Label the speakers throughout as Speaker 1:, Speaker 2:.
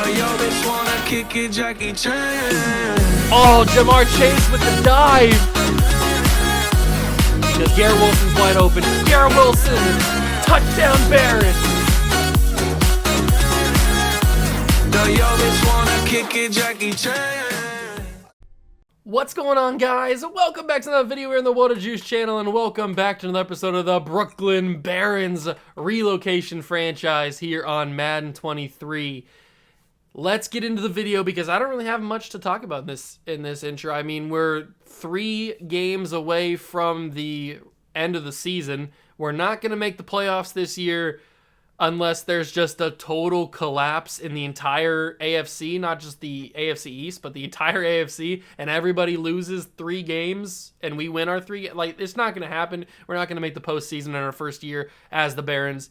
Speaker 1: Oh, Jamar Chase with the dive. Because Garrett Wilson's wide open. Garrett Wilson, touchdown Barrett. What's going on, guys? Welcome back to another video here on the What a Juice channel, and welcome back to another episode of the Brooklyn Barons Relocation franchise here on Madden 23. Let's get into the video because I don't really have much to talk about in this intro. I mean, we're 3 games away from the end of the season. We're not going to make the playoffs this year unless there's just a total collapse in the entire AFC, not just the AFC East, but the entire AFC, and everybody loses 3 games and we win our 3. Like, it's not going to happen. We're not going to make the postseason in our first year as the Barons.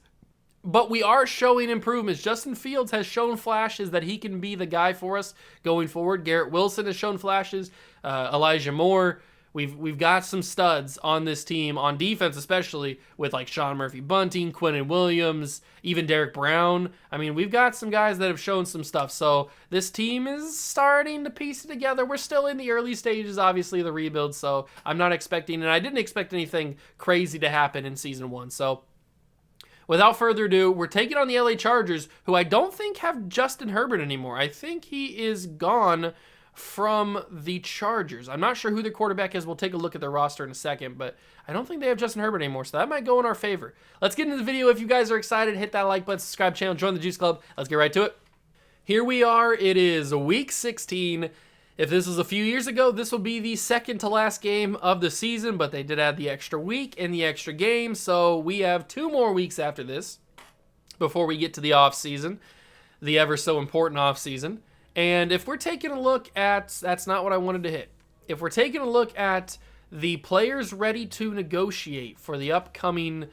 Speaker 1: But we are showing improvements. Justin Fields has shown flashes that he can be the guy for us going forward. Garrett Wilson has shown flashes. Elijah Moore. We've got some studs on this team, on defense especially, with like Sean Murphy-Bunting, Quinnen Williams, even Derek Brown. I mean, we've got some guys that have shown some stuff. So this team is starting to piece it together. We're still in the early stages, obviously, of the rebuild. So I'm not expecting, and I didn't expect anything crazy to happen in Season 1. So without further ado, we're taking on the LA Chargers, who I don't think have Justin Herbert anymore. I think he is gone from the Chargers. I'm not sure who their quarterback is. We'll take a look at their roster in a second, but I don't think they have Justin Herbert anymore, so that might go in our favor. Let's get into the video. If you guys are excited, hit that like button, subscribe channel, join the Juice Club. Let's get right to it. Here we are. It is week 16. If this was a few years ago, this will be the second to last game of the season, but they did add the extra week and the extra game, so we have 2 more weeks after this before we get to the off season, the ever so important off season. And if we're taking a look at, that's not what I wanted to hit. If we're taking a look at the players ready to negotiate for the upcoming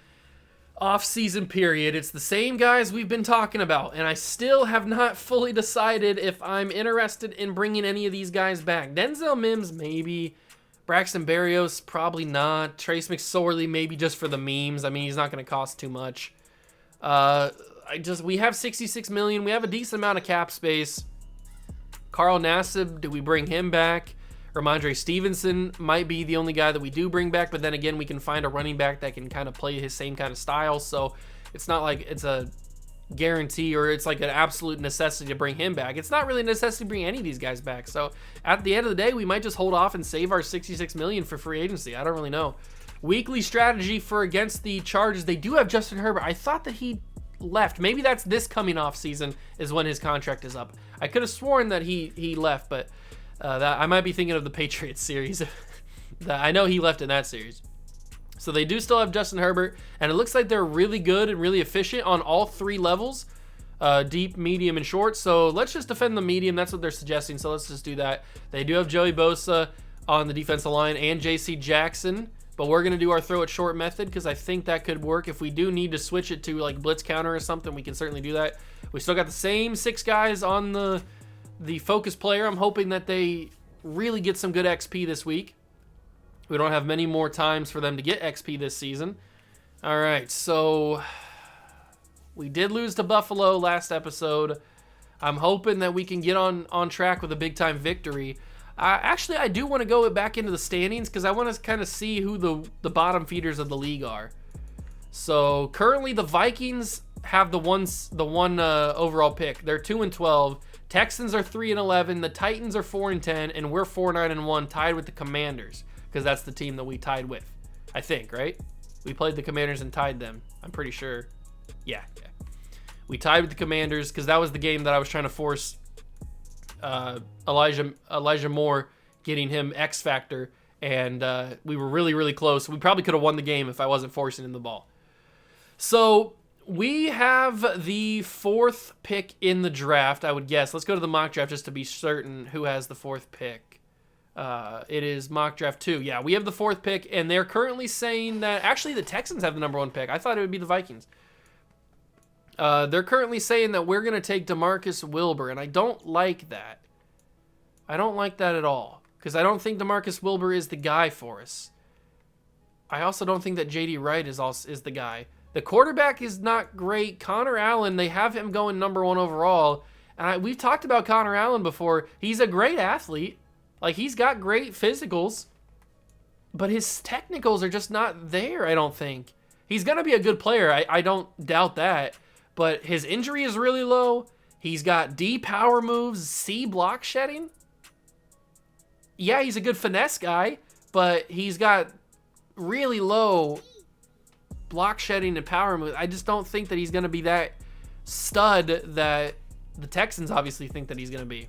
Speaker 1: off-season period, it's the same guys we've been talking about, and I still have not fully decided if I'm interested in bringing any of these guys back. Denzel Mims, maybe. Braxton Berrios, probably not. Trace McSorley, maybe just for the memes. I mean, he's not going to cost too much. We have $66 million. We have a decent amount of cap space. Carl Nassib, do we bring him back? Ramondre Stevenson might be the only guy that we do bring back, but then again, we can find a running back that can kind of play his same kind of style, so it's not like it's a guarantee or it's like an absolute necessity to bring him back. It's not really a necessity to bring any of these guys back, so at the end of the day, we might just hold off and save our $66 million for free agency. I don't really know. Weekly strategy for against the Chargers. They do have Justin Herbert. I thought that he left. Maybe that's this coming off season is when his contract is up. I could have sworn that he left, but that I might be thinking of the Patriots series. I know he left in that series. So they do still have Justin Herbert, and it looks like they're really good and really efficient on all 3 levels, deep, medium, and short. So let's just defend the medium. That's what they're suggesting, so let's just do that. They do have Joey Bosa on the defensive line and J.C. Jackson, but we're going to do our throw it short method because I think that could work. If we do need to switch it to like blitz counter or something, we can certainly do that. We still got the same 6 guys on the focus player. I'm hoping that they really get some good XP this week. We don't have many more times for them to get XP this season. All right, so we did lose to Buffalo last episode. I'm hoping that we can get on track with a big-time victory. Actually, I do want to go back into the standings because I want to kind of see who the bottom feeders of the league are. So currently the Vikings have the one overall pick. They're 2-12. Texans are 3-11. The Titans are 4-10, and we're 4-9-1, tied with the Commanders because that's the team that we tied with. I think, right? We played the Commanders and tied them. I'm pretty sure. Yeah. We tied with the Commanders because that was the game that I was trying to force Elijah Moore, getting him X Factor, and we were really, really close. We probably could have won the game if I wasn't forcing him the ball. So we have the 4th pick in the draft, I would guess. Let's go to the mock draft just to be certain who has the 4th pick. It is mock draft 2. Yeah, we have the 4th pick, and they're currently saying that actually the Texans have the number 1 pick. I thought it would be the Vikings. They're currently saying that we're going to take DeMarcus Wilbur, and I don't like that. I don't like that at all, because I don't think DeMarcus Wilbur is the guy for us. I also don't think that J.D. Wright is the guy. The quarterback is not great. Conor Allen, they have him going number 1 overall, And we've talked about Conor Allen before. He's a great athlete. Like, he's got great physicals, but his technicals are just not there, I don't think. He's going to be a good player. I don't doubt that. But his injury is really low. He's got D power moves, C block shedding. Yeah, he's a good finesse guy, but he's got really low block shedding and power moves. I just don't think that he's going to be that stud that the Texans obviously think that he's going to be.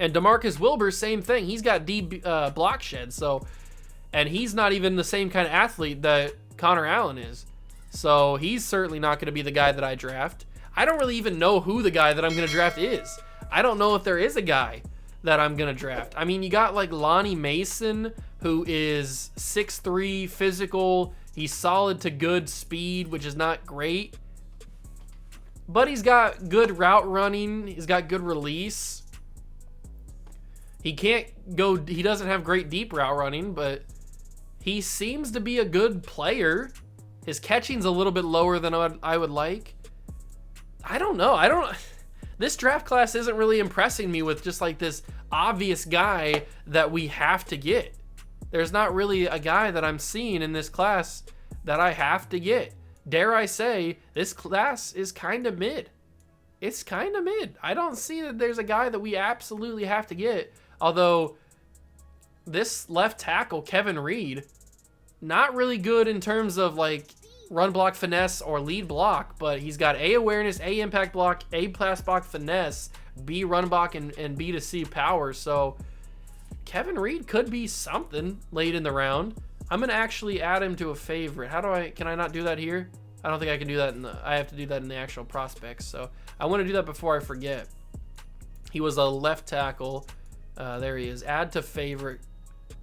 Speaker 1: And DeMarcus Wilbur, same thing. He's got D block shed, so, and he's not even the same kind of athlete that Conor Allen is. So he's certainly not going to be the guy that I draft. I don't really even know who the guy that I'm going to draft is. I don't know if there is a guy that I'm going to draft. I mean, you got like Lonnie Mason, who is 6'3", physical. He's solid to good speed, which is not great. But he's got good route running. He's got good release. He doesn't have great deep route running, but he seems to be a good player. His catching's a little bit lower than I would like. I don't know. This draft class isn't really impressing me with just like this obvious guy that we have to get. There's not really a guy that I'm seeing in this class that I have to get. Dare I say, this class is kind of mid. It's kind of mid. I don't see that there's a guy that we absolutely have to get. Although, this left tackle, Kevin Reed, not really good in terms of like run block finesse or lead block, but he's got A awareness, A impact block, A pass block finesse, B run block, and B to C power. So Kevin Reed could be something late in the round. I'm gonna actually add him to a favorite. Can I not do that here? I don't think I can do that I have to do that in the actual prospects. So I want to do that before I forget. He was a left tackle. There he is. Add to favorite,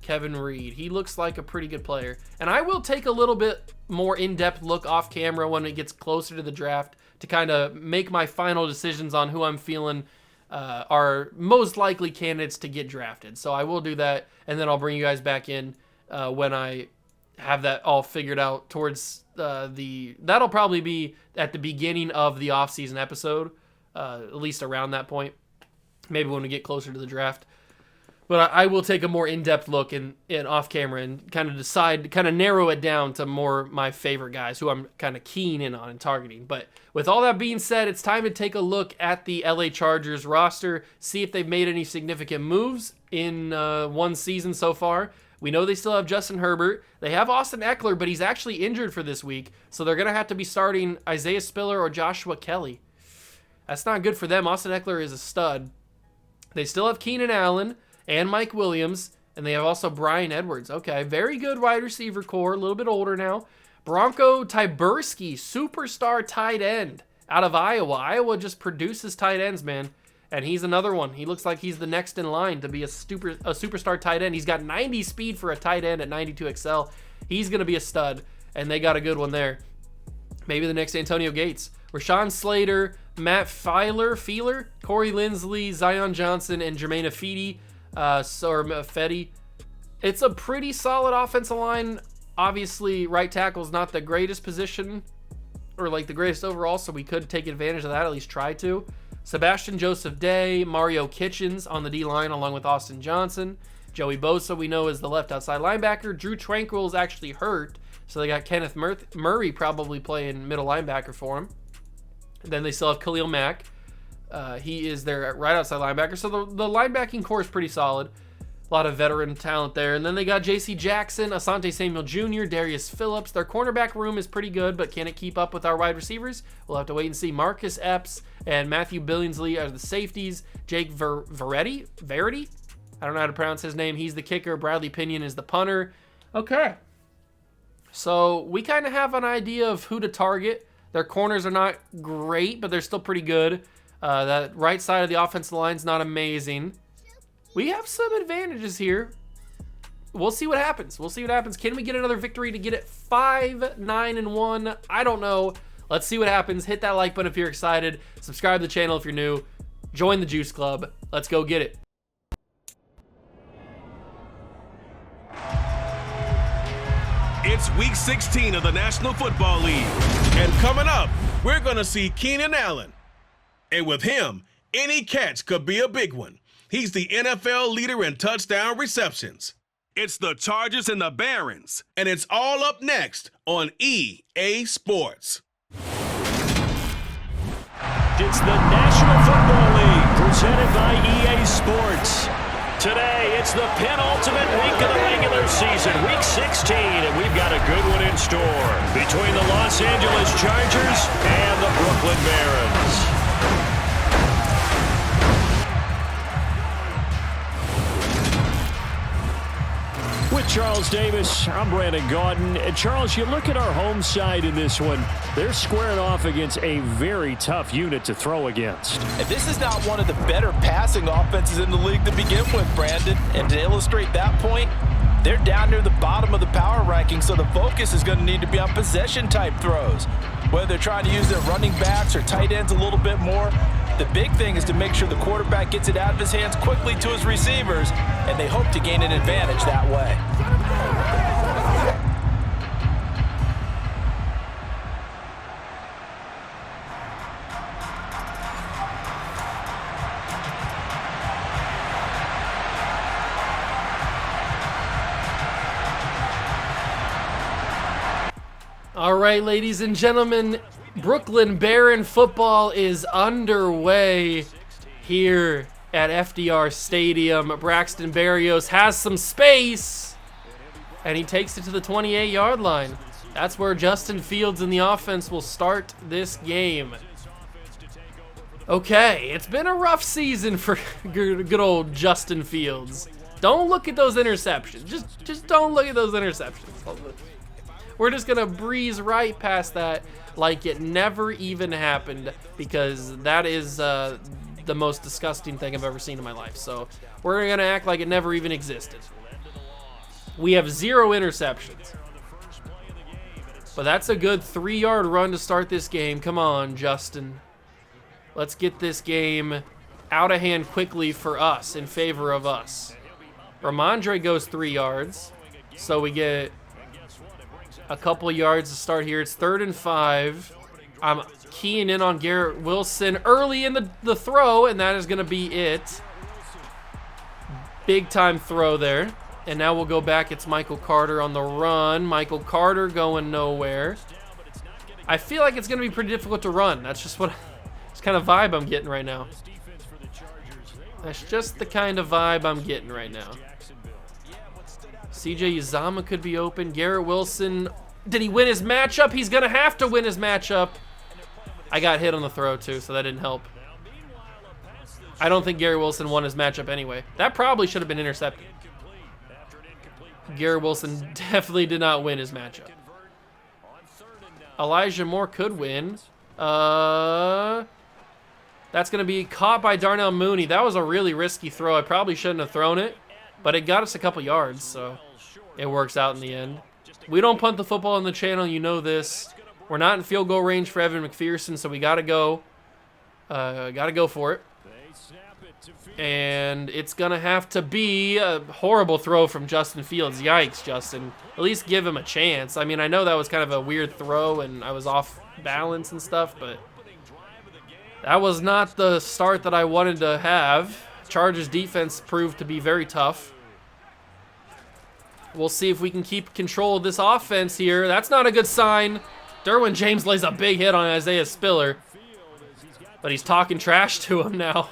Speaker 1: Kevin Reed. He looks like a pretty good player. And I will take a little bit more in-depth look off camera when it gets closer to the draft to kind of make my final decisions on who I'm feeling are most likely candidates to get drafted. So I will do that, and then I'll bring you guys back in when I have that all figured out towards that'll probably be at the beginning of the off-season episode, at least around that point, maybe when we get closer to the draft. But I will take a more in-depth look in off camera and kind of narrow it down to more my favorite guys who I'm kind of keen in on and targeting. But with all that being said, it's time to take a look at the LA Chargers roster, see if they've made any significant moves in one season so far. We know they still have Justin Herbert. They have Austin Eckler, but he's actually injured for this week, so they're going to have to be starting Isaiah Spiller or Joshua Kelly. That's not good for them. Austin Eckler is a stud. They still have Keenan Allen and Mike Williams, and they have also Brian Edwards. Okay, very good wide receiver core, a little bit older now. Bronco Tyburski, superstar tight end out of Iowa. Iowa just produces tight ends, man, and he's another one. He looks like he's the next in line to be a superstar tight end. He's got 90 speed for a tight end at 92 XL. He's going to be a stud, and they got a good one there. Maybe the next Antonio Gates. Rashawn Slater, Matt Feiler, Corey Linsley, Zion Johnson, and Jermaine Fetty. It's a pretty solid offensive line. Obviously, right tackle is not the greatest position or like the greatest overall, so we could take advantage of that, at least try to. Sebastian Joseph Day, Mario Kitchens on the D-line along with Austin Johnson. Joey Bosa we know is the left outside linebacker. Drew Tranquill is actually hurt, so they got Kenneth Murray probably playing middle linebacker for him. And then they still have Khalil Mack. He is their right outside linebacker. So the linebacking core is pretty solid. A lot of veteran talent there. And then they got J.C. Jackson, Asante Samuel Jr., Darius Phillips. Their cornerback room is pretty good, but can it keep up with our wide receivers? We'll have to wait and see. Marcus Epps and Matthew Billingsley are the safeties. Jake Verity? I don't know how to pronounce his name. He's the kicker. Bradley Pinion is the punter. Okay. So we kind of have an idea of who to target. Their corners are not great, but they're still pretty good. That right side of the offensive line is not amazing. We have some advantages here. We'll see what happens. Can we get another victory to get it 5-9-1? I don't know. Let's see what happens. Hit that like button if you're excited. Subscribe to the channel if you're new. Join the Juice Club. Let's go get it.
Speaker 2: It's week 16 of the National Football League. And coming up, we're going to see Keenan Allen. And with him, Any catch could be a big one. He's the NFL leader in touchdown receptions. It's the Chargers and the Barons, and it's all up next on EA Sports.
Speaker 3: It's the National Football League presented by EA Sports. Today, it's the penultimate week of the regular season, week 16, and we've got a good one in store between the Los Angeles Chargers and the Brooklyn Barons. With Charles Davis, I'm Brandon Gaudin. And Charles, you look at our home side in this one, they're squaring off against a very tough unit to throw against.
Speaker 4: And this is not one of the better passing offenses in the league to begin with, Brandon. And to illustrate that point, they're down near the bottom of the power ranking, so the focus is going to need to be on possession-type throws. Whether they're trying to use their running backs or tight ends a little bit more, the big thing is to make sure the quarterback gets it out of his hands quickly to his receivers, and they hope to gain an advantage that way.
Speaker 1: All right, ladies and gentlemen, Brooklyn Baron football is underway here at FDR Stadium. Braxton Berrios has some space, and he takes it to the 28-yard line. That's where Justin Fields and the offense will start this game. Okay, it's been a rough season for good old Justin Fields. Don't look at those interceptions. Just don't look at those interceptions. We're just going to breeze right past that like it never even happened, because that is the most disgusting thing I've ever seen in my life. So we're going to act like it never even existed. We have 0 interceptions. But that's a good 3-yard run to start this game. Come on, Justin. Let's get this game out of hand quickly for us, in favor of us. Ramondre goes 3 yards. So we get a couple yards to start here. It's 3rd and 5. I'm keying in on Garrett Wilson early in the throw, and that is going to be it. Big time throw there. And now we'll go back. It's Michael Carter on the run. Michael Carter going nowhere. I feel like it's going to be pretty difficult to run. That's just what it's kind of vibe I'm getting right now. That's just the kind of vibe I'm getting right now. CJ Uzomah could be open. Garrett Wilson, did he win his matchup? He's going to have to win his matchup. I got hit on the throw too, so that didn't help. I don't think Garrett Wilson won his matchup anyway. That probably should have been intercepted. Garrett Wilson definitely did not win his matchup. Elijah Moore could win. That's going to be caught by Darnell Mooney. That was a really risky throw. I probably shouldn't have thrown it, but it got us a couple yards, so it works out in the end. We don't punt the football on the channel. You know this. We're not in field goal range for Evan McPherson, so we got to go. Got to go for it. And it's going to have to be a horrible throw from Justin Fields. Yikes, Justin. At least give him a chance. I mean, I know that was kind of a weird throw, and I was off balance and stuff, but that was not the start that I wanted to have. Chargers defense proved to be very tough. We'll see if we can keep control of this offense here. That's not a good sign. Derwin James lays a big hit on Isaiah Spiller, but he's talking trash to him now.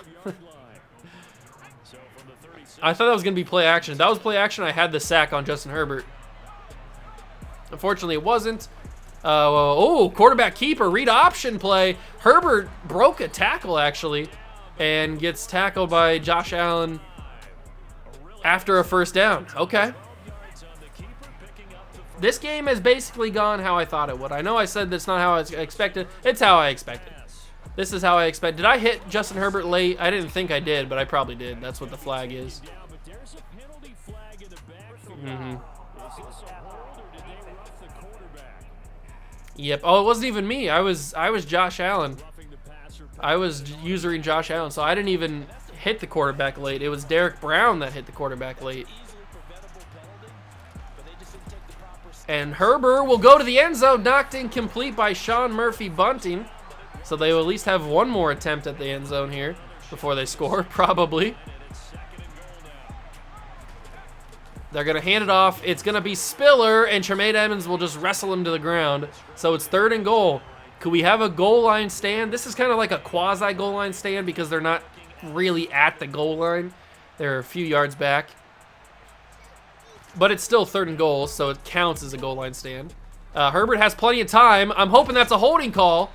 Speaker 1: I thought that was going to be play action. If that was play action, I had the sack on Justin Herbert. Unfortunately, it wasn't. Quarterback keeper, read option play. Herbert broke a tackle, actually, and gets tackled by Josh Allen after a first down. Okay. This game has basically gone how I thought it would. I know I said that's not how I expected. It's how I expected. This is how I expect. Did I hit Justin Herbert late? I didn't think I did, but I probably did. That's what the flag is. Yep. Oh, it wasn't even me. I was Josh Allen. I was usering Josh Allen, so I didn't even hit the quarterback late. It was Derek Brown that hit the quarterback late. And Herbert will go to the end zone, knocked incomplete by Sean Murphy Bunting. So they will at least have one more attempt at the end zone here. before they score, probably. They're going to hand it off. It's going to be Spiller, and Tremaine Edmonds will just wrestle him to the ground. So it's 3rd and goal. Could we have a goal line stand? This is kind of like a quasi-goal line stand because they're not really at the goal line. They're a few yards back. But it's still 3rd and goal, so it counts as a goal line stand. Herbert has plenty of time. I'm hoping that's a holding call.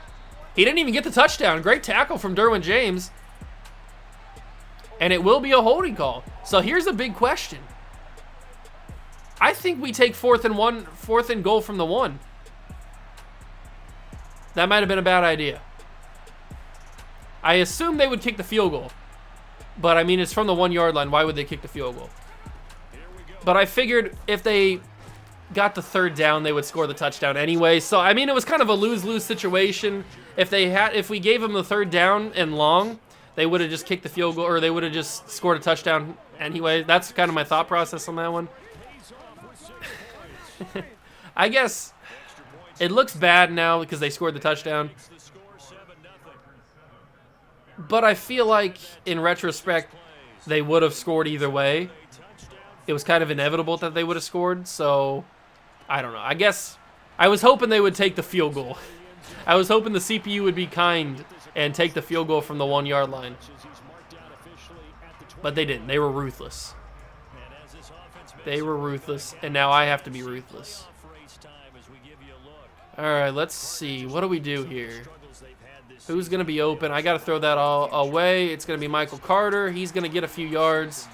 Speaker 1: He didn't even get the touchdown. Great tackle from Derwin James. And it will be a holding call. So here's a big question. I think we take 4th and goal from the 1. That might have been a bad idea. I assume they would kick the field goal. But, I mean, it's from the 1-yard line. Why would they kick the field goal? But I figured if they got the 3rd down, they would score the touchdown anyway. So, I mean, it was kind of a lose-lose situation. If we gave them the 3rd down and long, they would have just kicked the field goal, or they would have just scored a touchdown anyway. That's kind of my thought process on that one. I guess it looks bad now because they scored the touchdown. But I feel like, in retrospect, they would have scored either way. It was kind of inevitable that they would have scored, so I don't know. I guess I was hoping they would take the field goal. I was hoping the CPU would be kind and take the field goal from the 1-yard line. But they didn't. They were ruthless. They were ruthless, and now I have to be ruthless. All right, let's see. What do we do here? Who's going to be open? I got to throw that all away. It's going to be Michael Carter. He's going to get a few yards.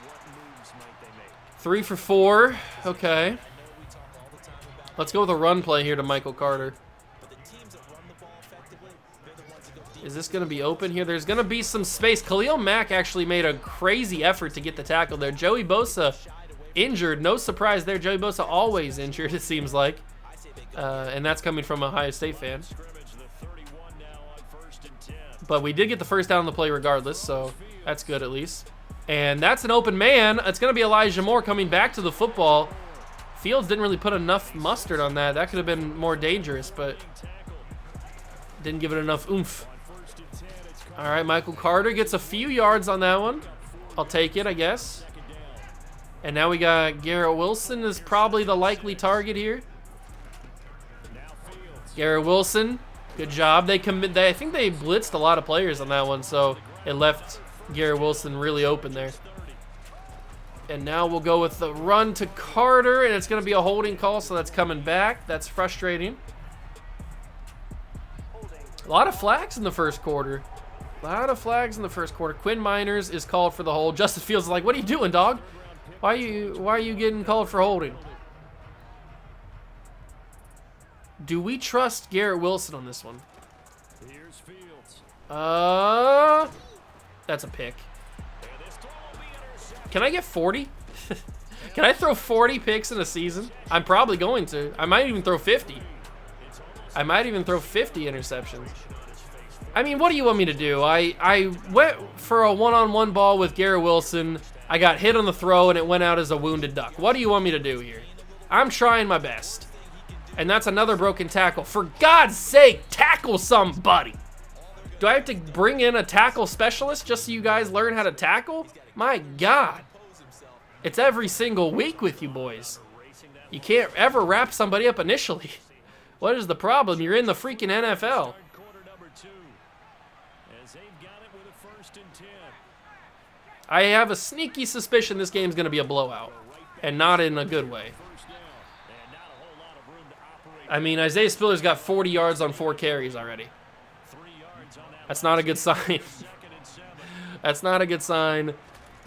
Speaker 1: 3 for 4. Okay. Let's go with a run play here to Michael Carter. Is this going to be open here? There's going to be some space. Khalil Mack actually made a crazy effort to get the tackle there. Joey Bosa injured. No surprise there. Joey Bosa always injured, it seems like. And that's coming from a Ohio State fan. But we did get the 1st down on the play regardless, so that's good at least. And that's an open man. It's going to be Elijah Moore coming back to the football. Fields didn't really put enough mustard on that. That could have been more dangerous, but didn't give it enough oomph. All right, Michael Carter gets a few yards on that one. I'll take it, I guess. And now we got Garrett Wilson is probably the likely target here. Garrett Wilson, good job. I think they blitzed a lot of players on that one, so it left Garrett Wilson really open there. And now we'll go with the run to Carter, and it's going to be a holding call, so that's coming back. That's frustrating. A lot of flags in the first quarter. A lot of flags in the first quarter. Quinn Miners is called for the hold. Justin Fields is like, what are you doing, dog? Why are you getting called for holding? Do we trust Garrett Wilson on this one? That's a pick. Can I get 40? Can I throw 40 picks in a season? I'm probably going to. I might even throw 50. I might even throw 50 interceptions. I mean, what do you want me to do? I went for a one-on-one ball with Garrett Wilson. I got hit on the throw, and it went out as a wounded duck. What do you want me to do here? I'm trying my best. And that's another broken tackle. For God's sake, tackle somebody. Do I have to bring in a tackle specialist just so you guys learn how to tackle? My God. It's every single week with you boys. You can't ever wrap somebody up initially. What is the problem? You're in the freaking NFL. I have a sneaky suspicion this game's going to be a blowout. And not in a good way. I mean, Isaiah Spiller's got 40 yards on 4 carries already. That's not a good sign. That's not a good sign.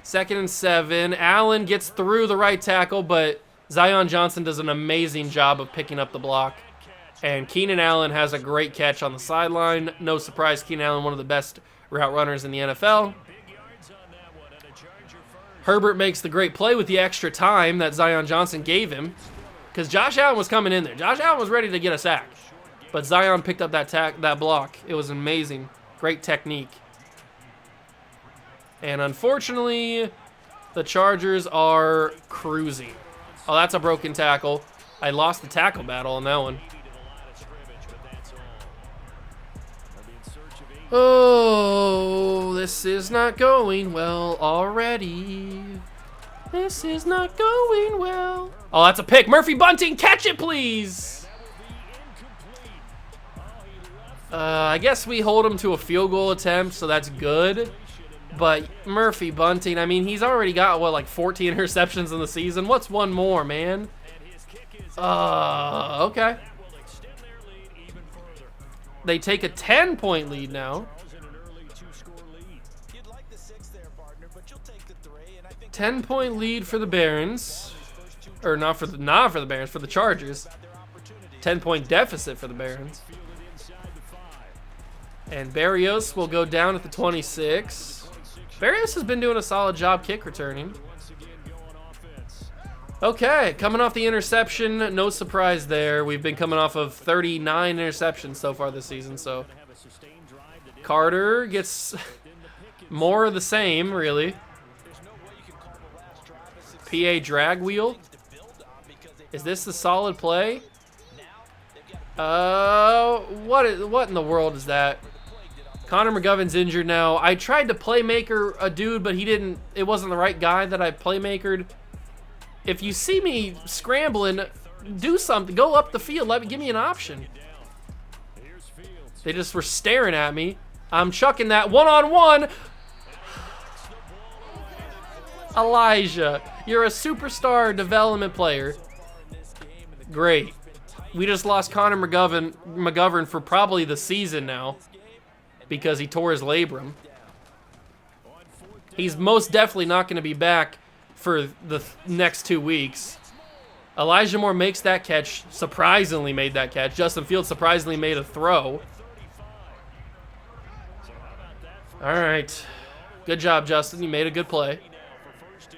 Speaker 1: 2nd and 7. Allen gets through the right tackle, but Zion Johnson does an amazing job of picking up the block. And Keenan Allen has a great catch on the sideline. No surprise, Keenan Allen, one of the best route runners in the NFL. Herbert makes the great play with the extra time that Zion Johnson gave him. Because Josh Allen was coming in there. Josh Allen was ready to get a sack. But Zion picked up that block. It was amazing. Great technique. And unfortunately, the Chargers are cruising. Oh, that's a broken tackle. I lost the tackle battle on that one. Oh, this is not going well already. This is not going well. Oh, that's a pick. Murphy Bunting, catch it, please. I guess we hold him to a field goal attempt, so that's good. But Murphy Bunting, I mean, he's already got, what, like 14 interceptions in the season? What's one more, man? Okay. They take a 10-point lead now. 10-point lead for the Barons. Or not for the Barons, for the Chargers. 10-point deficit for the Barons. And Barrios will go down at the 26. Barrios has been doing a solid job kick returning. Okay, coming off the interception, no surprise there. We've been coming off of 39 interceptions so far this season, so Carter gets more of the same, really. PA drag wheel. Is this a solid play? What in the world is that? Connor McGovern's injured now. I tried to playmaker a dude, but it wasn't the right guy that I playmakered. If you see me scrambling, do something. Go up the field. Give me an option. They just were staring at me. I'm chucking that one-on-one. Elijah, you're a superstar development player. Great. We just lost Connor McGovern for probably the season now because he tore his labrum. He's most definitely not going to be back for the next 2 weeks. Elijah Moore makes that catch, surprisingly made that catch. Justin Fields surprisingly made a throw. All right. Good job, Justin. You made a good play.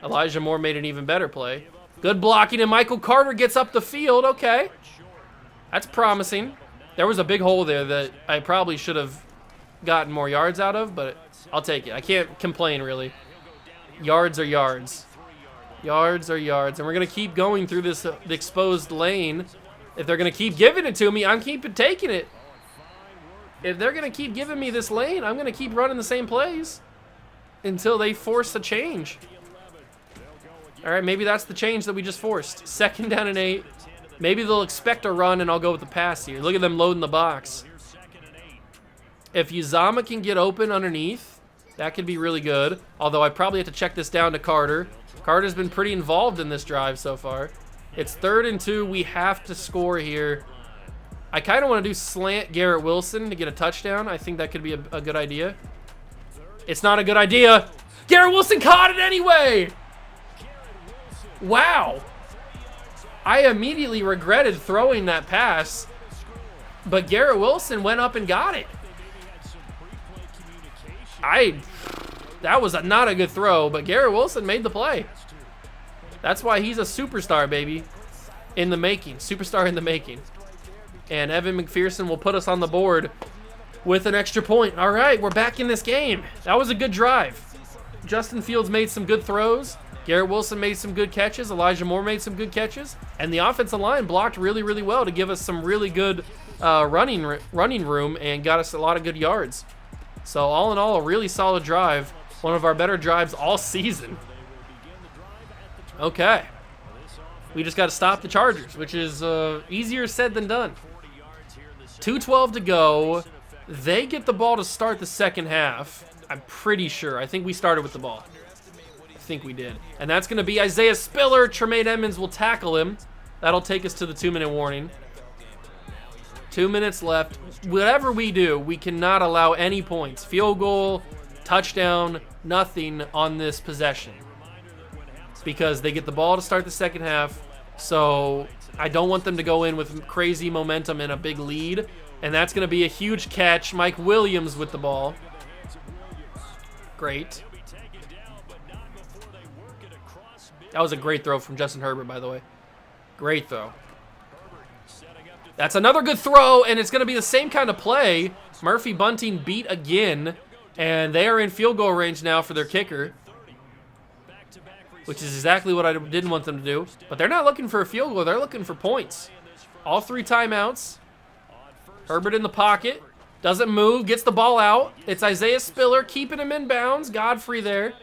Speaker 1: Elijah Moore made an even better play. Good blocking, and Michael Carter gets up the field. Okay. That's promising. There was a big hole there that I probably should have gotten more yards out of, but I'll take it. I can't complain, really. Yards are yards. Yards are yards. And we're going to keep going through this exposed lane. If they're going to keep giving it to me, I'm taking it. If they're going to keep giving me this lane, I'm going to keep running the same plays until they force a change. All right, maybe that's the change that we just forced. 2nd down and 8. Maybe they'll expect a run, and I'll go with the pass here. Look at them loading the box. If Uzama can get open underneath, that could be really good. Although I probably have to check this down to Carter. Carter's been pretty involved in this drive so far. It's 3rd and 2. We have to score here. I kind of want to do slant Garrett Wilson to get a touchdown. I think that could be a good idea. It's not a good idea. Garrett Wilson caught it anyway. Wow. I immediately regretted throwing that pass, but Garrett Wilson went up and got it. That was not a good throw, but Garrett Wilson made the play. That's why he's a superstar, baby. In the making. Superstar in the making. And Evan McPherson will put us on the board with an extra point. All right, we're back in this game. That was a good drive. Justin Fields made some good throws. Garrett Wilson made some good catches. Elijah Moore made some good catches. And the offensive line blocked really, really well to give us some really good running room and got us a lot of good yards. So all in all, a really solid drive. One of our better drives all season. Okay. We just got to stop the Chargers, which is easier said than done. 2:12 to go. They get the ball to start the second half. I'm pretty sure. I think we started with the ball. I think we did. And that's going to be Isaiah Spiller. Tremaine Edmonds will tackle him. That'll take us to the 2-minute warning. 2 minutes left. Whatever we do, we cannot allow any points. Field goal, touchdown, nothing on this possession. Because they get the ball to start the second half. So I don't want them to go in with crazy momentum and a big lead. And that's going to be a huge catch. Mike Williams with the ball. Great. That was a great throw from Justin Herbert, by the way. Great throw. That's another good throw, and it's going to be the same kind of play. Murphy Bunting beat again, and they are in field goal range now for their kicker, which is exactly what I didn't want them to do. But they're not looking for a field goal. They're looking for points. All 3 timeouts. Herbert in the pocket. Doesn't move, gets the ball out. It's Isaiah Spiller keeping him in bounds. Godfrey there.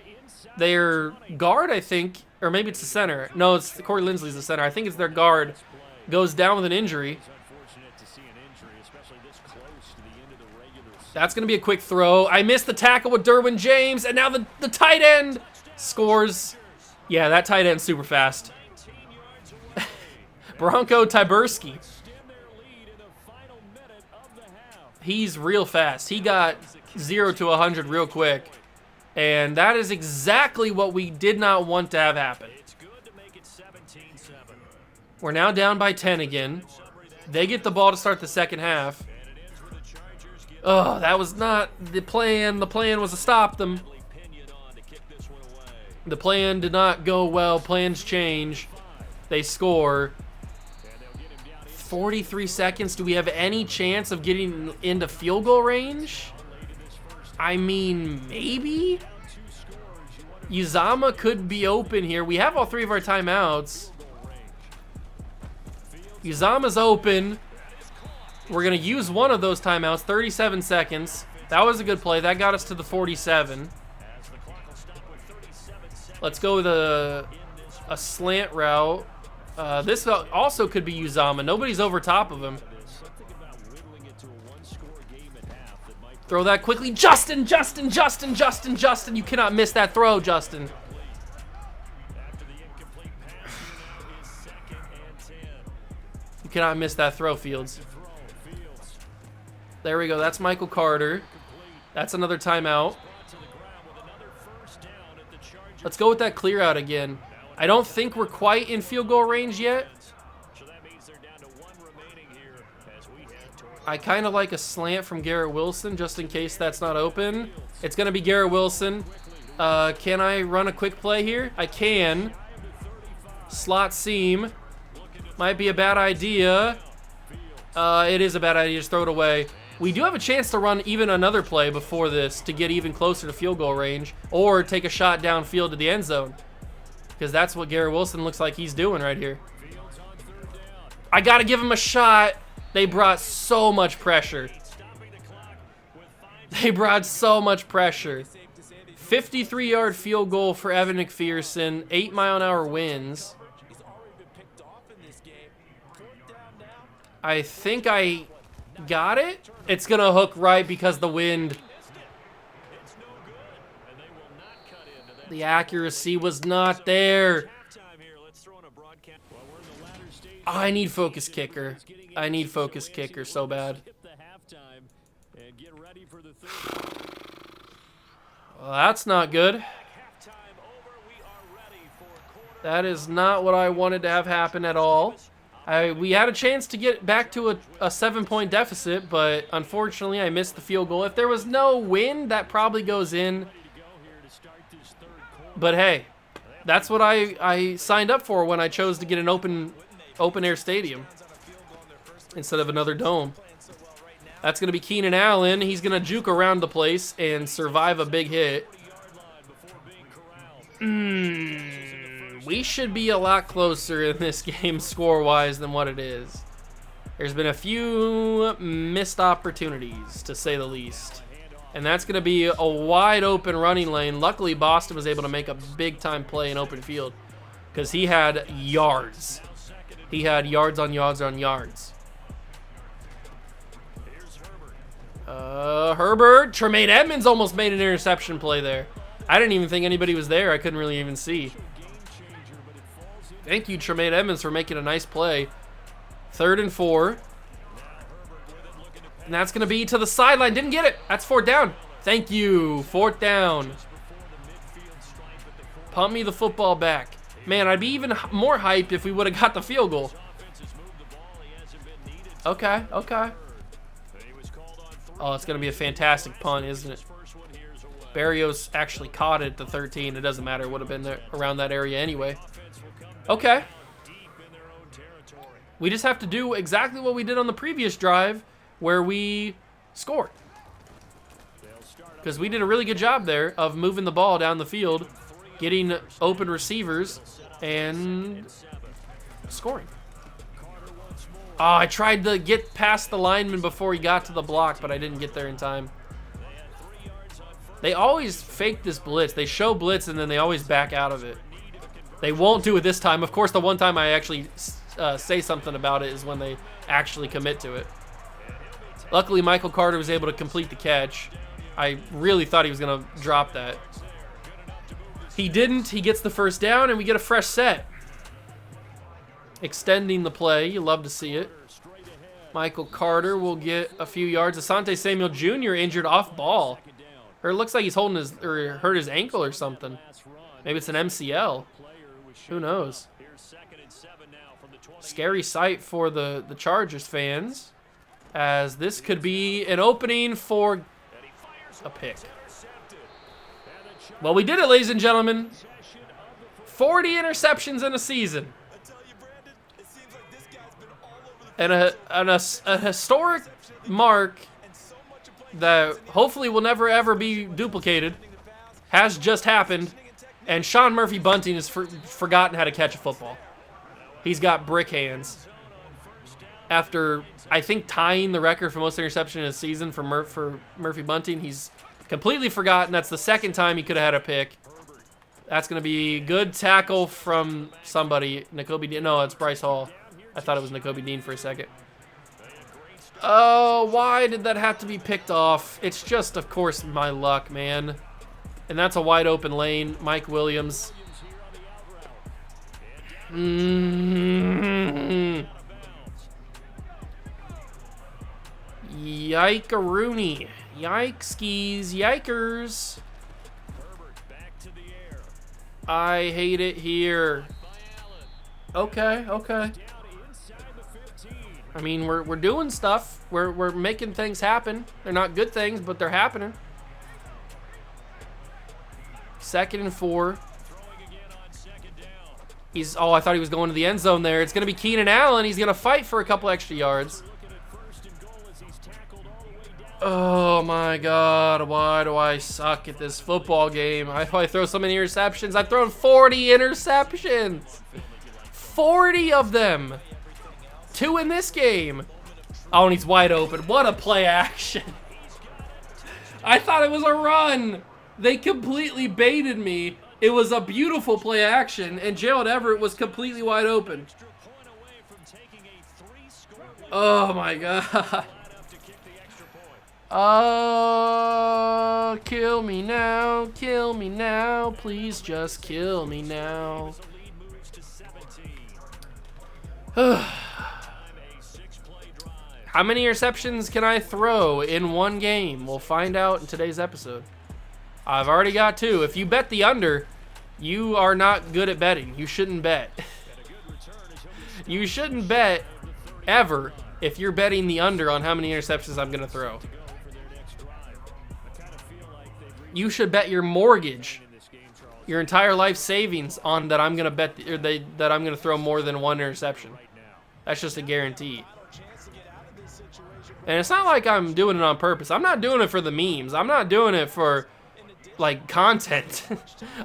Speaker 1: Their guard, I think, or maybe it's the center. No, it's Corey Lindsley's the center. I think it's their guard. Goes down with an injury. That's going to be a quick throw. I missed the tackle with Derwin James, and now the tight end scores. Yeah, that tight end's super fast. Bronco Tyberski. He's real fast. He got 0 to 100 real quick. And that is exactly what we did not want to have happen. We're now down by 10 again. They get the ball to start the second half. Oh, that was not the plan. The plan was to stop them. The plan did not go well. Plans change. They score. 43 seconds. Do we have any chance of getting into field goal range? I mean, maybe? Uzama could be open here. We have all 3 of our timeouts. Uzama's open. We're going to use one of those timeouts. 37 seconds. That was a good play. That got us to the 47. Let's go with a slant route. This also could be Uzama. Nobody's over top of him. Throw that quickly. Justin. You cannot miss that throw, Justin. You cannot miss that throw, Fields. There we go. That's Michael Carter. That's another timeout. Let's go with that clear out again. I don't think we're quite in field goal range yet. I kind of like a slant from Garrett Wilson just in case that's not open. It's going to be Garrett Wilson. Can I run a quick play here? I can. Slot seam. Might be a bad idea. It is a bad idea. Just throw it away. We do have a chance to run even another play before this to get even closer to field goal range or take a shot downfield to the end zone. Because that's what Garrett Wilson looks like he's doing right here. I got to give him a shot. They brought so much pressure. 53-yard field goal for Evan McPherson. 8-mile-an-hour winds. I think I got it. It's going to hook right because the wind. The accuracy was not there. Oh, I need focus kicker. I need focus kicker so bad. Well, that's not good. That is not what I wanted to have happen at all. We had a chance to get back to a 7-point deficit, but unfortunately I missed the field goal. If there was no wind, that probably goes in. But hey, that's what I signed up for when I chose to get an open air stadium instead of another dome. That's going to be Conor Allen. He's going to juke around the place and survive a big hit. We should be a lot closer in this game score-wise than what it is. There's been a few missed opportunities, to say the least. And that's going to be a wide open running lane. Luckily, Boston was able to make a big-time play in open field because he had yards. He had yards on yards on yards. Herbert. Tremaine Edmonds almost made an interception play there. I didn't even think anybody was there. I couldn't really even see. Thank you, Tremaine Edmonds, for making a nice play. 3rd and 4. And that's going to be to the sideline. Didn't get it. That's 4th down. Thank you. 4th down. Pump me the football back. Man, I'd be even more hyped if we would have got the field goal. Okay. Oh, it's going to be a fantastic punt, isn't it? Barrios actually caught it at the 13. It doesn't matter. It would have been there, around that area anyway. Okay. We just have to do exactly what we did on the previous drive where we scored. Because we did a really good job there of moving the ball down the field, getting open receivers, and scoring. Oh, I tried to get past the lineman before he got to the block, but I didn't get there in time. They always fake this blitz. They show blitz, and then they always back out of it. They won't do it this time. Of course, the one time I actually say something about it is when they actually commit to it. Luckily, Michael Carter was able to complete the catch. I really thought he was going to drop that. He didn't. He gets the first down, and we get a fresh set. Extending the play. You love to see it. Michael Carter will get a few yards. Asante Samuel Jr. injured off ball. Or it looks like he's holding his, or hurt his ankle or something. Maybe it's an MCL. Who knows? Scary sight for the Chargers fans, as this could be an opening for a pick. Well, we did it, ladies and gentlemen. 40 interceptions in a season. And a historic mark that hopefully will never ever be duplicated has just happened, and Sean Murphy Bunting has forgotten how to catch a football. He's got brick hands. After, I think, tying the record for most interceptions in a season for Murphy Bunting, he's completely forgotten. That's the second time he could have had a pick. That's going to be good tackle from somebody. Nakobe Dean. No, it's Bryce Hall. I thought it was Nakobe Dean for a second. Oh, why did that have to be picked off? It's just, of course, my luck, man. And that's a wide open lane. Mike Williams. Yike-a-rooney. Yike-skis. Yikers. I hate it here. Okay, okay. I mean, we're doing stuff. We're making things happen. They're not good things, but they're happening. 2nd and 4. Oh, I thought he was going to the end zone there. It's going to be Conor Allen. He's going to fight for a couple extra yards. Oh my God, why do I suck at this football game? I throw so many interceptions. I've thrown 40 interceptions. 40 of them. 2 in this game. Oh, and he's wide open. What a play action. I thought it was a run. They completely baited me. It was a beautiful play action, and Gerald Everett was completely wide open. Oh my God. Oh, kill me now, please just kill me now. How many interceptions can I throw in one game? We'll find out in today's episode. I've already got 2. If you bet the under, you are not good at betting. You shouldn't bet. You shouldn't bet ever if you're betting the under on how many interceptions I'm going to throw. You should bet your mortgage, your entire life savings on that I'm gonna bet that I'm gonna throw more than 1 interception. That's just a guarantee. And it's not like I'm doing it on purpose. I'm not doing it for the memes. I'm not doing it for like content.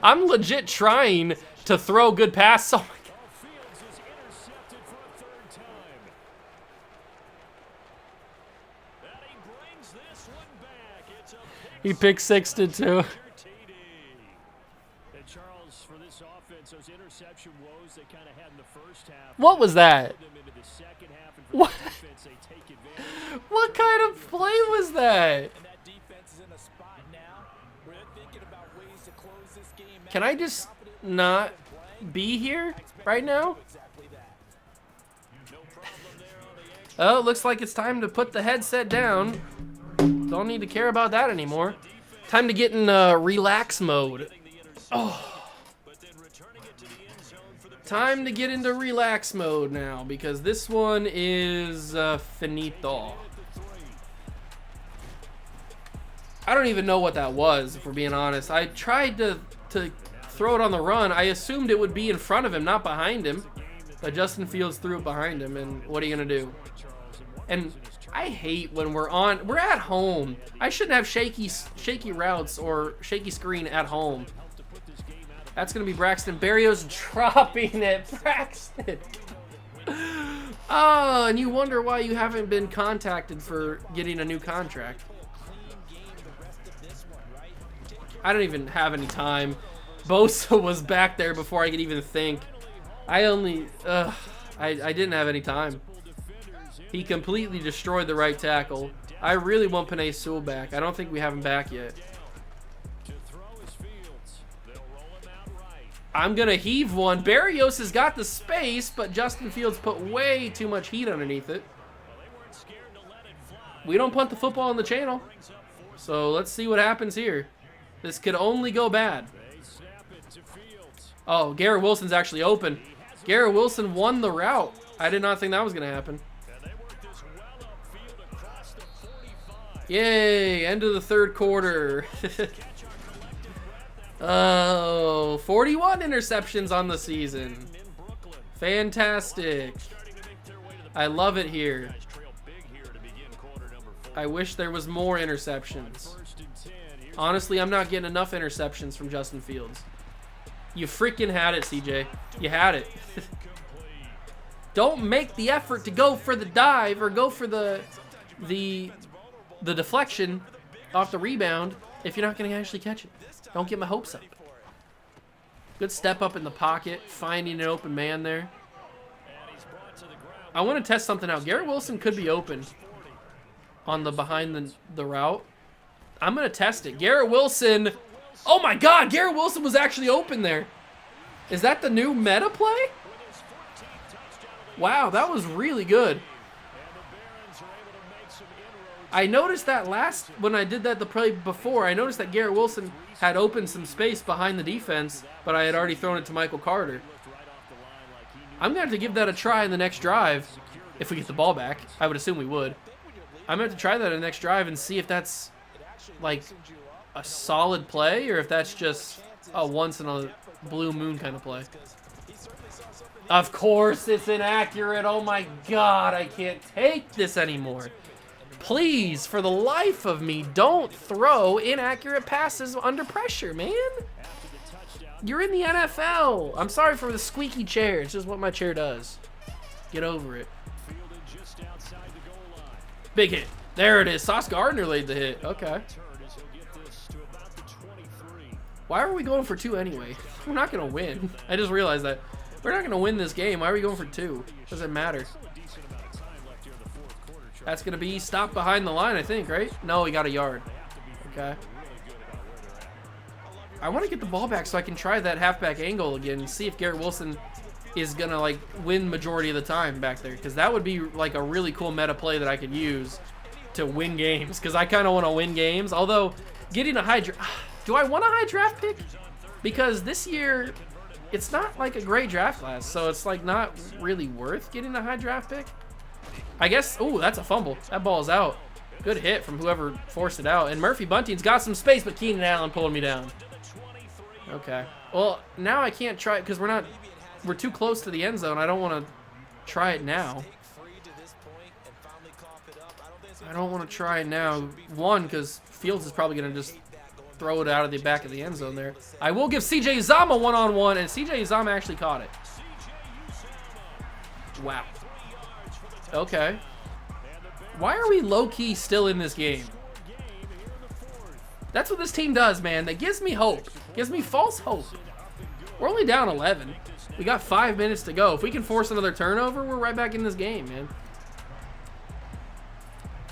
Speaker 1: I'm legit trying to throw good passes. Oh my God. He picked 6 to 2. What was that? What? What kind of play was that? Can I just not be here right now? Oh, it looks like it's time to put the headset down. Don't need to care about that anymore. Time to get in relax mode. Oh. Time to get into relax mode now, because this one is finito. I don't even know what that was, if we're being honest. I tried to throw it on the run. I assumed it would be in front of him, not behind him. But Justin Fields threw it behind him, and what are you going to do? And I hate when we're at home. I shouldn't have shaky routes or shaky screen at home. That's going to be Braxton Berrios dropping it. Braxton. Oh, and you wonder why you haven't been contacted for getting a new contract. I don't even have any time. Bosa was back there before I could even think. I didn't have any time. He completely destroyed the right tackle. I really want Penei Sewell back. I don't think we have him back yet. I'm going to heave one. Barrios has got the space, but Justin Fields put way too much heat underneath it. We don't punt the football on the channel. So let's see what happens here. This could only go bad. Oh, Garrett Wilson's actually open. Garrett Wilson won the route. I did not think that was going to happen. Yay, end of the third quarter. Oh, 41 interceptions on the season. Fantastic. I love it here. I wish there was more interceptions. Honestly, I'm not getting enough interceptions from Justin Fields. You freaking had it, CJ. You had it. Don't make the effort to go for the dive or go for the deflection off the rebound if you're not going to actually catch it. Don't get my hopes up. Good step up in the pocket, finding an open man there. I want to test something out. Garrett Wilson could be open on the behind the route. I'm going to test it. Garrett Wilson. Oh my God, Garrett Wilson was actually open there. Is that the new meta play? Wow, that was really good. I noticed that when I did that the play before, I noticed that Garrett Wilson had opened some space behind the defense, but I had already thrown it to Michael Carter. I'm going to have to give that a try in the next drive, if we get the ball back. I would assume we would. I'm going to have to try that in the next drive and see if that's like a solid play or if that's just a once in a blue moon kind of play. Of course it's inaccurate. Oh my God, I can't take this anymore. Please, for the life of me, don't throw inaccurate passes under pressure, man. You're in the NFL. I'm sorry for the squeaky chair. It's just what my chair does. Get over it. Big hit. There it is. Sauce Gardner laid the hit. Okay. Why are we going for 2 anyway? We're not going to win. I just realized that. We're not going to win this game. Why are we going for 2? Doesn't matter. That's going to be stopped behind the line, I think, right? No, he got a yard. Okay. I want to get the ball back so I can try that halfback angle again and see if Garrett Wilson is going to, like, win majority of the time back there. Because that would be, like, a really cool meta play that I could use to win games. Because I kind of want to win games. Although, getting a high draft... Do I want a high draft pick? Because this year, it's not, like, a great draft class. So it's, like, not really worth getting a high draft pick. I guess, ooh, that's a fumble. That ball's out. Good hit from whoever forced it out. And Murphy Bunting's got some space, but Keenan Allen pulled me down. Okay. Well, now I can't try it because we're too close to the end zone. I don't want to try it now. I don't want to try it now. One, because Fields is probably going to just throw it out of the back of the end zone there. I will give CJ Uzomah one-on-one, and CJ Uzomah actually caught it. Wow. Okay. Why are we low-key still in this game? That's what this team does, man. That gives me hope. Gives me false hope. We're only down 11. We got 5 minutes to go. If we can force another turnover, we're right back in this game, man.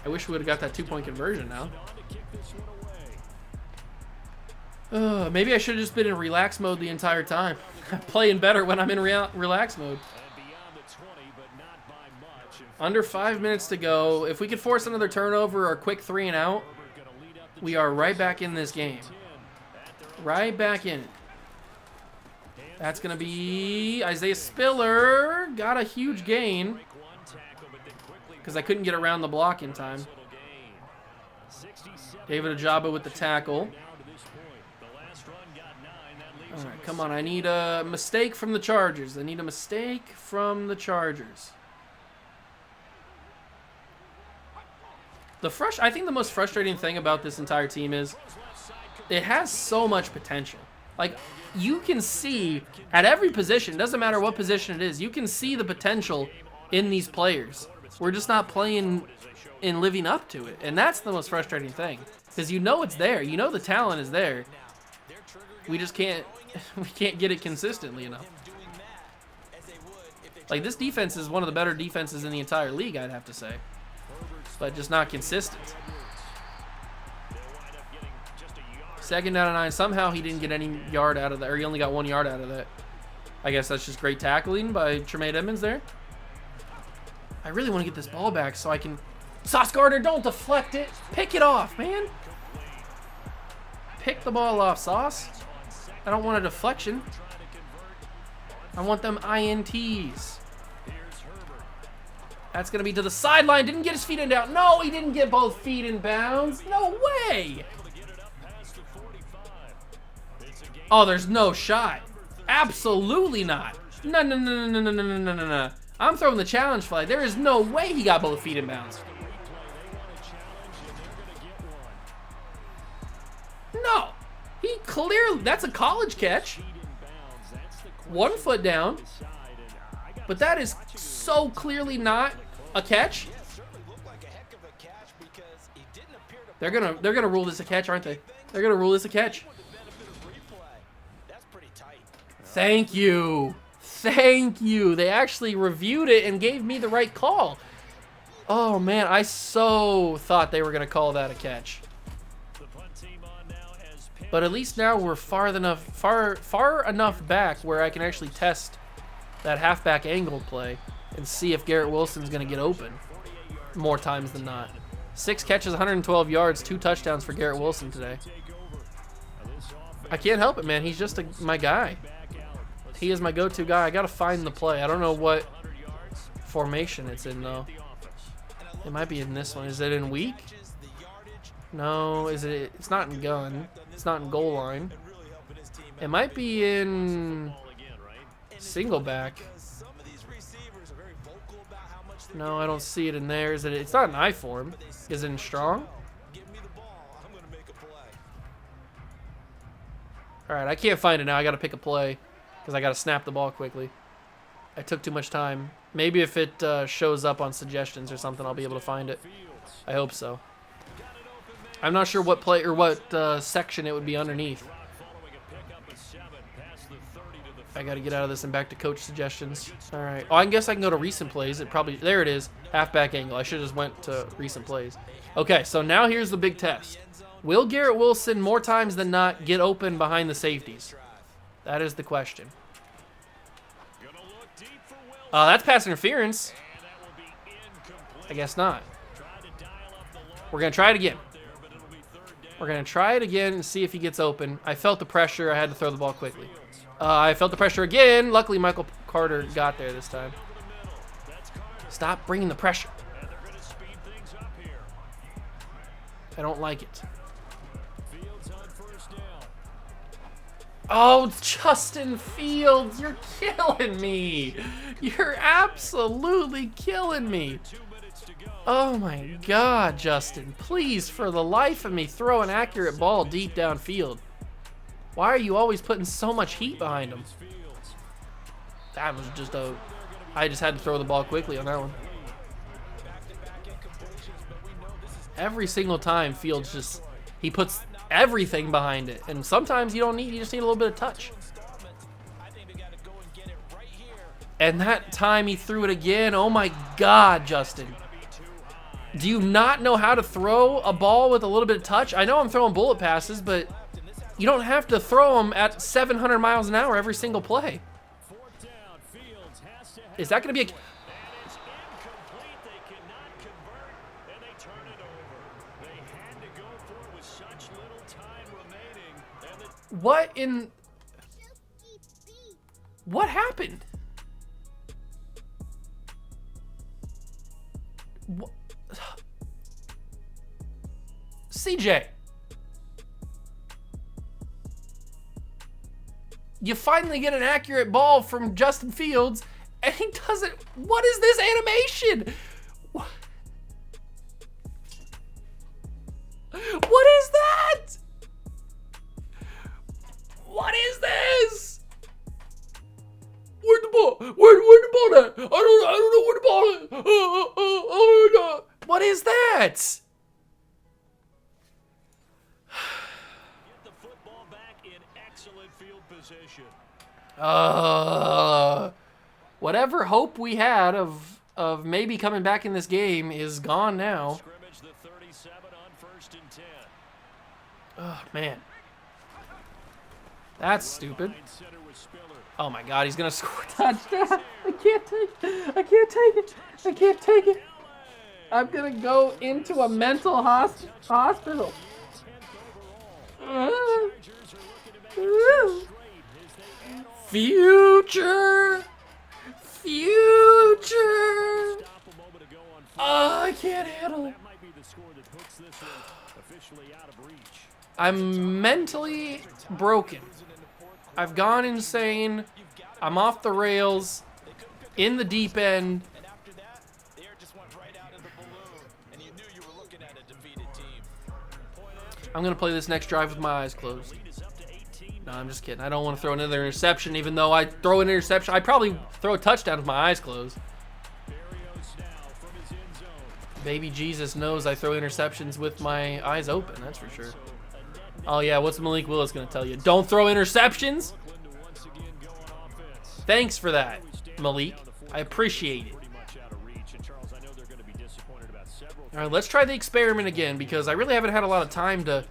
Speaker 1: I wish we would have got that 2-point conversion now. Maybe I should have just been in relax mode the entire time. I'm playing better when I'm in relax mode. Under 5 minutes to go. If we could force another turnover or a quick 3 and out, we are right back in this game. Right back in it. That's going to be Isaiah Spiller. Got a huge gain because I couldn't get around the block in time. David Ajabo with the tackle. All right, come on. I need a mistake from the Chargers. I need a mistake from the Chargers. I think the most frustrating thing about this entire team is it has so much potential. Like, you can see at every position, doesn't matter what position it is, you can see the potential in these players. We're just not playing and living up to it. And that's the most frustrating thing. Because you know it's there. You know the talent is there. We just can't get it consistently enough. Like, this defense is one of the better defenses in the entire league, I'd have to say. But just not consistent. 2nd down and 9. Somehow he didn't get any yard out of that, or he only got 1 yard out of that. I guess that's just great tackling by Tremaine Edmonds there. I really want to get this ball back so I can... Sauce Gardner, don't deflect it. Pick it off, man. Pick the ball off, Sauce. I don't want a deflection. I want them INTs. That's going to be to the sideline. Didn't get his feet in down. No, he didn't get both feet in bounds. No way. Oh, there's no shot. Absolutely not. No, no, no, no, no, no, no, no, no, no. I'm throwing the challenge flag. There is no way he got both feet in bounds. No. He clearly, that's a college catch. 1 foot down. But that is so clearly not a catch. They're gonna rule this a catch, aren't they? They're gonna rule this a catch. Thank you. Thank you. They actually reviewed it and gave me the right call. Oh man, I so thought they were gonna call that a catch. But at least now we're far enough back where I can actually test that halfback angle play and see if Garrett Wilson's going to get open more times than not. 6 catches, 112 yards, 2 touchdowns for Garrett Wilson today. I can't help it, man. He's just my guy. He is my go-to guy. I got to find the play. I don't know what formation it's in, though. It might be in this one. Is it in weak? No, it's not in gun. It's not in goal line. It might be in single back. No, I don't see it in there. It's not in I form. Is it in strong? Alright, I can't find it now. I gotta pick a play because I gotta snap the ball quickly. I took too much time. Maybe if it shows up on suggestions or something, I'll be able to find it. I hope so. I'm not sure what play or what section it would be underneath. I got to get out of this and back to coach suggestions. All right. Oh, I guess I can go to recent plays. There it is. Halfback angle. I should have just went to recent plays. Okay, so now here's the big test. Will Garrett Wilson more times than not get open behind the safeties? That is the question. That's pass interference. I guess not. We're going to try it again. We're going to try it again and see if he gets open. I felt the pressure. I had to throw the ball quickly. I felt the pressure again. Luckily, Michael Carter got there this time. Stop bringing the pressure. I don't like it. Oh, Justin Fields, you're killing me. You're absolutely killing me. Oh my God, Justin. Please, for the life of me, throw an accurate ball deep downfield. Why are you always putting so much heat behind him? That was just I just had to throw the ball quickly on that one. Every single time, Fields he puts everything behind it. And sometimes you just need a little bit of touch. And that time he threw it again. Oh my God, Justin. Do you not know how to throw a ball with a little bit of touch? I know I'm throwing bullet passes, but you don't have to throw them at 700 miles an hour every single play. Is that going to be a... What in... What happened? What? CJ. You finally get an accurate ball from Justin Fields, and he doesn't... What is this animation? What is that? What is this? Where'd the ball? Where'd the ball at? I don't know where the ball Whatever hope we had of maybe coming back in this game is gone now. Oh, man. That's stupid. Oh, my God. He's going to score a touchdown. I can't take it. I can't take it. I can't take it. I'm going to go into a mental hospital. Future. Oh, I can't handle it. I'm mentally broken. I've gone insane. I'm off the rails, in the deep end. I'm going to play this next drive with my eyes closed. No, I'm just kidding. I don't want to throw another interception, even though I throw an interception. I'd probably throw a touchdown with my eyes closed. Baby Jesus knows I throw interceptions with my eyes open, that's for sure. Oh, yeah, what's Malik Willis going to tell you? Don't throw interceptions? Thanks for that, Malik. I appreciate it. All right, let's try the experiment again, because I really haven't had a lot of time to...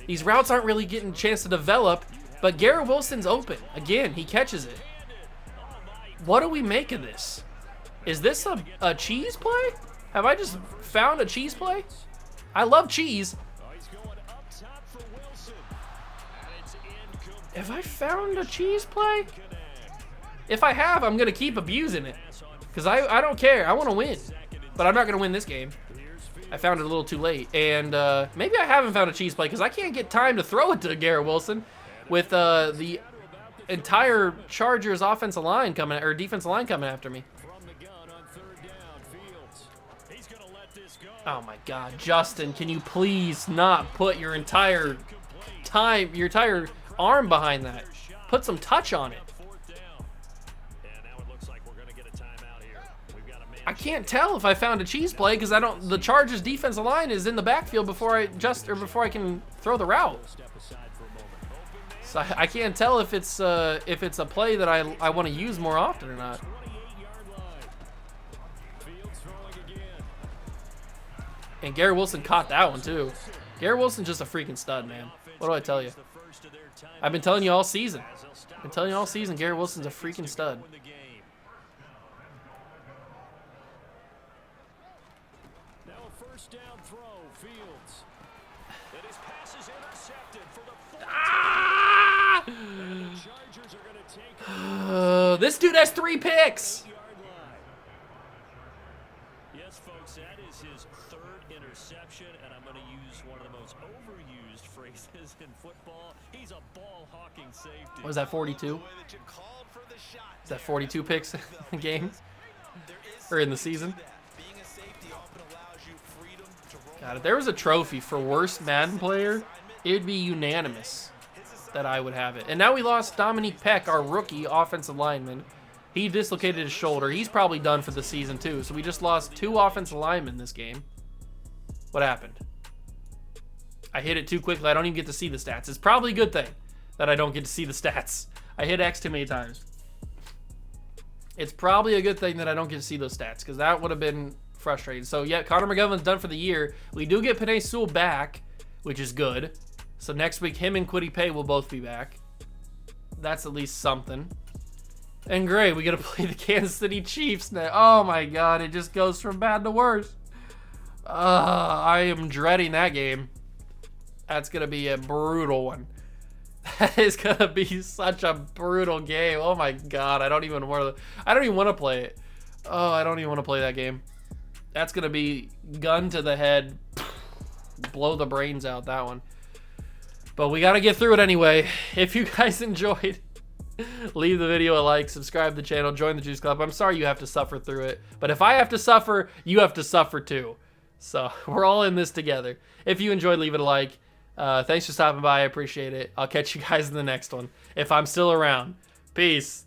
Speaker 1: These routes aren't really getting a chance to develop, but Garrett Wilson's open. Again, he catches it. What do we make of this? Is this a cheese play? Have I just found a cheese play? I love cheese. Have I found a cheese play? If I have, I'm going to keep abusing it. Because I don't care. I want to win. But I'm not going to win this game. I found it a little too late. And maybe I haven't found a cheese play because I can't get time to throw it to Garrett Wilson with the entire Chargers offensive line coming, or defensive line coming after me. Oh my God, Justin, can you please not put your entire arm behind that? Put some touch on it. I can't tell if I found a cheese play because the Chargers defensive line is in the backfield before I can throw the route. So I can't tell if it's a play that I want to use more often or not. And Garrett Wilson caught that one too. Garrett Wilson's just a freaking stud, man. What do I tell you? I've been telling you all season. Garrett Wilson's a freaking stud. This dude has 3 picks.
Speaker 3: Yes, folks, that is his 3rd interception, and I'm going to use one of the most overused phrases in football. He's a ball-hawking safety.
Speaker 1: What was that, 42? Is that 42 picks in the game? Or in the season? God, if there was a trophy for worst Madden player, it'd be unanimous that I would have it. And now we lost Dominique Peck, our rookie offensive lineman. He dislocated his shoulder. He's probably done for the season too. So we just lost 2 offensive linemen this game. What happened? I hit it too quickly. I don't even get to see the stats. It's probably a good thing that I don't get to see the stats. I hit X too many times. It's probably a good thing that I don't get to see those stats because that would have been frustrating. So yeah, Connor McGovern's done for the year. We do get Penei Sewell back, which is good. So next week, him and Kwity Paye will both be back. That's at least something. And great, we got to play the Kansas City Chiefs now. Oh my God, it just goes from bad to worse. I am dreading that game. That's going to be a brutal one. That is going to be such a brutal game. Oh my God, I don't even want to play it. Oh, I don't even want to play that game. That's going to be gun to the head. Blow the brains out, that one. But we got to get through it anyway. If you guys enjoyed, leave the video a like, subscribe to the channel, join the Juice Club. I'm sorry you have to suffer through it. But if I have to suffer, you have to suffer too. So we're all in this together. If you enjoyed, leave it a like. Thanks for stopping by. I appreciate it. I'll catch you guys in the next one if I'm still around. Peace.